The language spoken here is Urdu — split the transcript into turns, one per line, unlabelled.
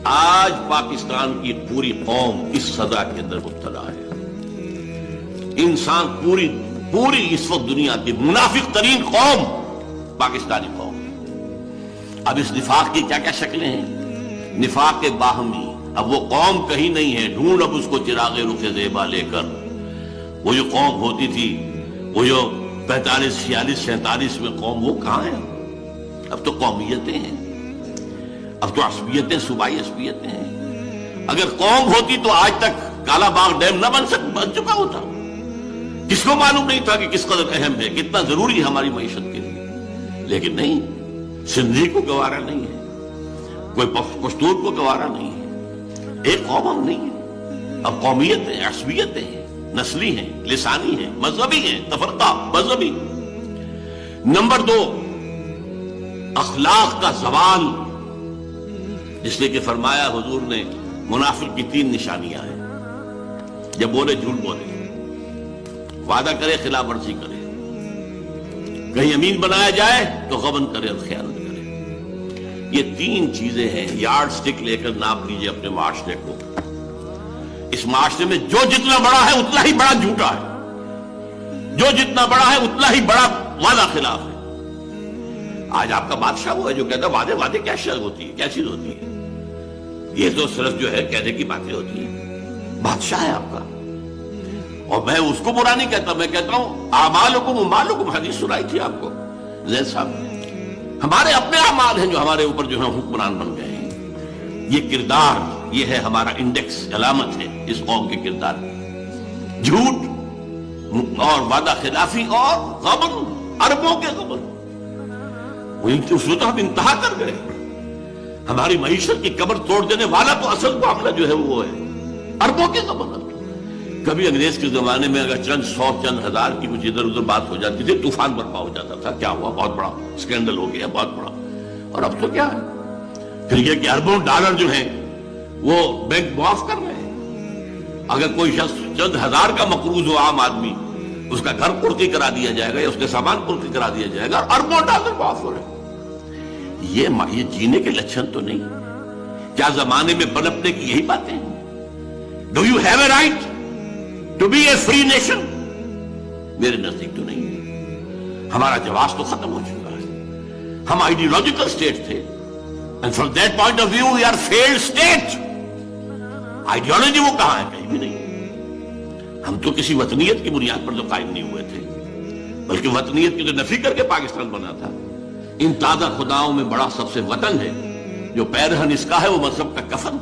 آج پاکستان کی پوری قوم اس سزا کے اندر مبتلا ہے. انسان پوری اس وقت دنیا کی منافق ترین قوم پاکستانی قوم. اب اس نفاق کی کیا کیا شکلیں ہیں؟ نفاق باہمی. اب وہ قوم کہیں نہیں ہے، ڈھونڈ اب اس کو چراغ رخ زیبا لے کر. وہ جو قوم ہوتی تھی، وہ جو 45 46 47 میں قوم، وہ کہاں ہے؟ اب تو قومیتیں ہیں، اب تو عصبیتیں، صوبائی عصبیتیں ہیں. اگر قوم ہوتی تو آج تک کالا باغ ڈیم نہ بن چکا ہوتا. کس کو معلوم نہیں تھا کہ کس قدر اہم ہے، کتنا ضروری ہے ہماری معیشت کے لیے. لیکن نہیں، سندھی کو گوارا نہیں ہے، کوئی پشتون کو گوارا نہیں ہے. ایک قوم ہم نہیں ہے. اب قومیتیں، عصبیتیں ہیں، نسلی ہیں، لسانی ہیں، مذہبی ہیں، تفرقہ مذہبی. نمبر 2، اخلاق کا زوال. اس لیے کہ فرمایا حضور نے منافق کی 3 نشانیاں ہیں. جب بولے جھوٹ بولے، وعدہ کرے خلاف ورزی کرے، کہیں امین بنایا جائے تو غبن کرے اور خیانت کرے. یہ 3 چیزیں ہیں. یارڈ سٹک لے کر ناپ لیجئے اپنے معاشرے کو. اس معاشرے میں جو جتنا بڑا ہے اتنا ہی بڑا جھوٹا ہے، جو جتنا بڑا ہے اتنا ہی بڑا وعدہ خلاف ہے. آج آپ کا بادشاہ وہ ہے جو کہتا ہے وعدے کیا شے ہوتی ہے، کیا چیز ہوتی ہے. یہ تو صرف جو ہے کہنے کی باتیں ہوتی ہیں. بادشاہ ہے آپ کا. اور میں اس کو برا نہیں کہتا، میں کہتا ہوں اعمالکم اموالکم. حدیث سنائی تھی آپ کو زید صاحب نے. ہمارے اپنے اعمال ہیں جو ہمارے اوپر جو ہے حکمران بن گئے ہیں. یہ کردار، یہ ہے ہمارا انڈیکس، علامت ہے اس قوم کے کردار کی. جھوٹ اور وعدہ خلافی اور غبن، اربوں کے غبن. اس کو تو ہم انتہا کر گئے. ہماری معیشت کی کمر توڑ دینے والا تو اصل معاملہ جو ہے وہ ہے اربوں کے غبن. کبھی انگریز کے زمانے میں اگر چند 100 چند ہزار کی کچھ ادھر ادھر بات ہو جاتی تھی، طوفان برپا ہو جاتا تھا. کیا ہوا؟ بہت بڑا اسکینڈل ہو گیا، بہت بڑا. اور اب تو کیا ہے؟ پھر یہ کہ اربوں ڈالر جو ہیں وہ بینک معاف کر رہے ہیں. اگر کوئی شخص چند ہزار کا مقروض ہو، عام آدمی، اس کا گھر قرضی کرا دیا جائے گا یا اس کے سامان قرضی کرا دیا جائے گا، اور اربوں ڈالر معاف ہو رہے ہیں. یہ جینے کے لچھن تو نہیں. کیا زمانے میں پنپنے کی یہی باتیں ہیں؟ Do you have a right to be a free nation? میرے نزدیک تو نہیں ہے. ہمارا جواز تو ختم ہو چکا ہے. ہم آئیڈیولوجیکل اسٹیٹ تھے، and from that point of view we are failed state. Ideology وہ کہاں ہے؟ کہیں بھی نہیں. ہم تو کسی وطنیت کی بنیاد پر جو قائم نہیں ہوئے تھے، بلکہ وطنیت کی تو نفی کر کے پاکستان بنا تھا. ان تازہ خداؤں میں بڑا سب سے وطن ہے، جو پیرہن اس کا ہے وہ مذہب کا کفن.